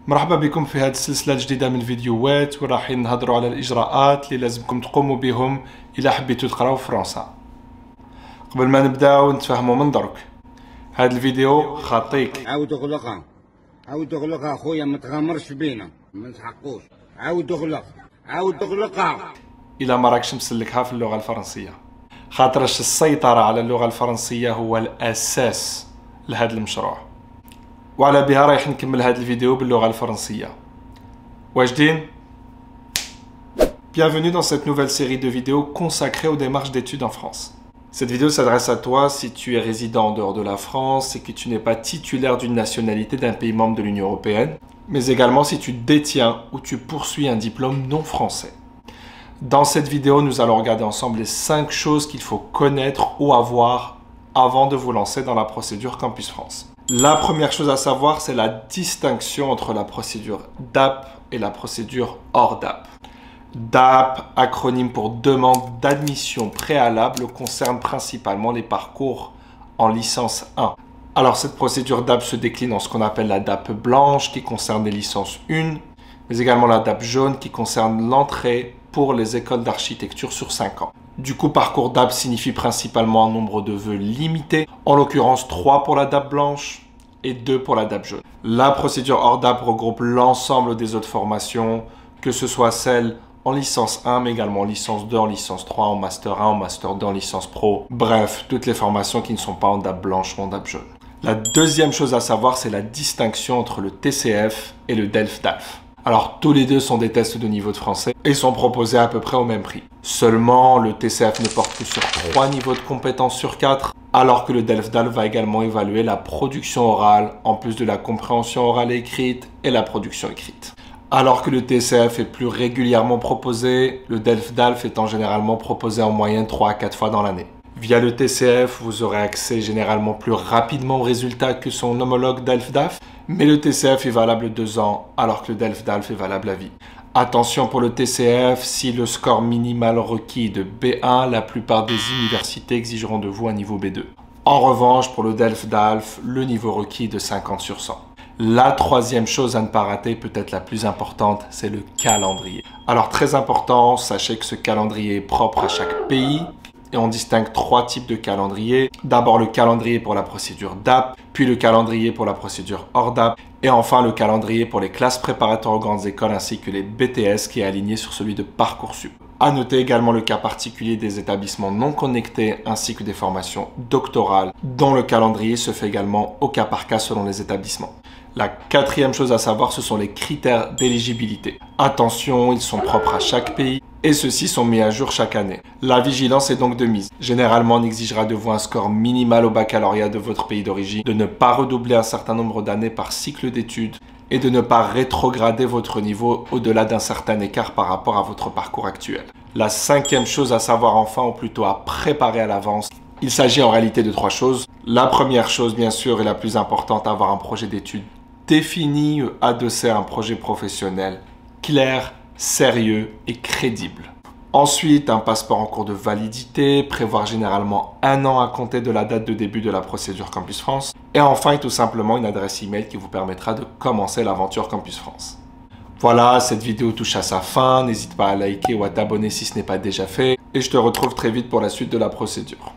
مرحبا بكم في هذه السلسلة الجديدة من الفيديوهات وراح نهضروا على الإجراءات اللي لازمكم تقوموا بهم إلا حبيتوا تقراو فرنسا. قبل ما نبداو نتفاهموا من درك، هذا الفيديو خاطيك. عاود اغلقها خويا، ما تغامرش بينا، ما نسحقوش. عاود اغلقها إلا ما راكش مسلكها في اللغة الفرنسية، خاطرش السيطرة على اللغة الفرنسية هو الأساس لهذا المشروع. وعلى بها رايح نكمل هذا الفيديو باللغة الفرنسية. واجدين؟ Bienvenue dans cette nouvelle série de vidéos consacrée aux démarches d'études en France. Cette vidéo s'adresse à toi si tu es résident en dehors de la France et que tu n'es pas titulaire d'une nationalité d'un pays membre de l'Union européenne, mais également si tu détiens ou tu poursuis un diplôme non français. Dans cette vidéo, nous allons regarder ensemble les 5 choses qu'il faut connaître ou avoir avant de vous lancer dans la procédure Campus France. La première chose à savoir, c'est la distinction entre la procédure DAP et la procédure hors DAP. DAP, acronyme pour demande d'admission préalable, concerne principalement les parcours en licence 1. Alors cette procédure DAP se décline en ce qu'on appelle la DAP blanche qui concerne les licences 1, mais également la DAP jaune qui concerne l'entrée pour les écoles d'architecture sur 5 ans. Du coup, parcours DAP signifie principalement un nombre de vœux limité, en l'occurrence 3 pour la DAP blanche et 2 pour la DAP jaune. La procédure hors DAP regroupe l'ensemble des autres formations, que ce soit celles en licence 1, mais également en licence 2, en licence 3, en master 1, en master 2, en licence pro. Bref, toutes les formations qui ne sont pas en DAP blanche ou en DAP jaune. La deuxième chose à savoir, c'est la distinction entre le TCF et le DELF-DALF. Alors, tous les deux sont des tests de niveau de français et sont proposés à peu près au même prix. Seulement, le TCF ne porte que sur 3 niveaux de compétences sur 4, alors que le DELF-DALF va également évaluer la production orale, en plus de la compréhension orale et écrite et la production écrite. Alors que le TCF est plus régulièrement proposé, le DELF-DALF étant généralement proposé en moyenne 3 à 4 fois dans l'année. Via le TCF, vous aurez accès généralement plus rapidement aux résultats que son homologue DELF-DALF, mais le TCF est valable 2 ans, alors que le DELF-DALF est valable à vie. Attention pour le TCF, si le score minimal requis est de B1, la plupart des universités exigeront de vous un niveau B2. En revanche, pour le DELF-DALF, le niveau requis est de 50 sur 100. La troisième chose à ne pas rater, peut-être la plus importante, c'est le calendrier. Alors très important, sachez que ce calendrier est propre à chaque pays et on distingue 3 types de calendrier. D'abord le calendrier pour la procédure DAP, puis le calendrier pour la procédure hors DAP et enfin le calendrier pour les classes préparatoires aux grandes écoles ainsi que les BTS qui est aligné sur celui de Parcoursup. À noter également le cas particulier des établissements non connectés ainsi que des formations doctorales dont le calendrier se fait également au cas par cas selon les établissements. La quatrième chose à savoir, ce sont les critères d'éligibilité. Attention, ils sont propres à chaque pays et ceux-ci sont mis à jour chaque année. La vigilance est donc de mise. Généralement, on exigera de vous un score minimal au baccalauréat de votre pays d'origine, de ne pas redoubler un certain nombre d'années par cycle d'études et de ne pas rétrograder votre niveau au-delà d'un certain écart par rapport à votre parcours actuel. La cinquième chose à savoir enfin, ou plutôt à préparer à l'avance, il s'agit en réalité de 3 choses. La première chose, bien sûr, et la plus importante, avoir un projet d'études défini, adossé à un projet professionnel clair, sérieux et crédible. Ensuite, un passeport en cours de validité, prévoir généralement 1 an à compter de la date de début de la procédure Campus France. Et enfin, tout simplement, une adresse email qui vous permettra de commencer l'aventure Campus France. Voilà, cette vidéo touche à sa fin. N'hésite pas à liker ou à t'abonner si ce n'est pas déjà fait. Et je te retrouve très vite pour la suite de la procédure.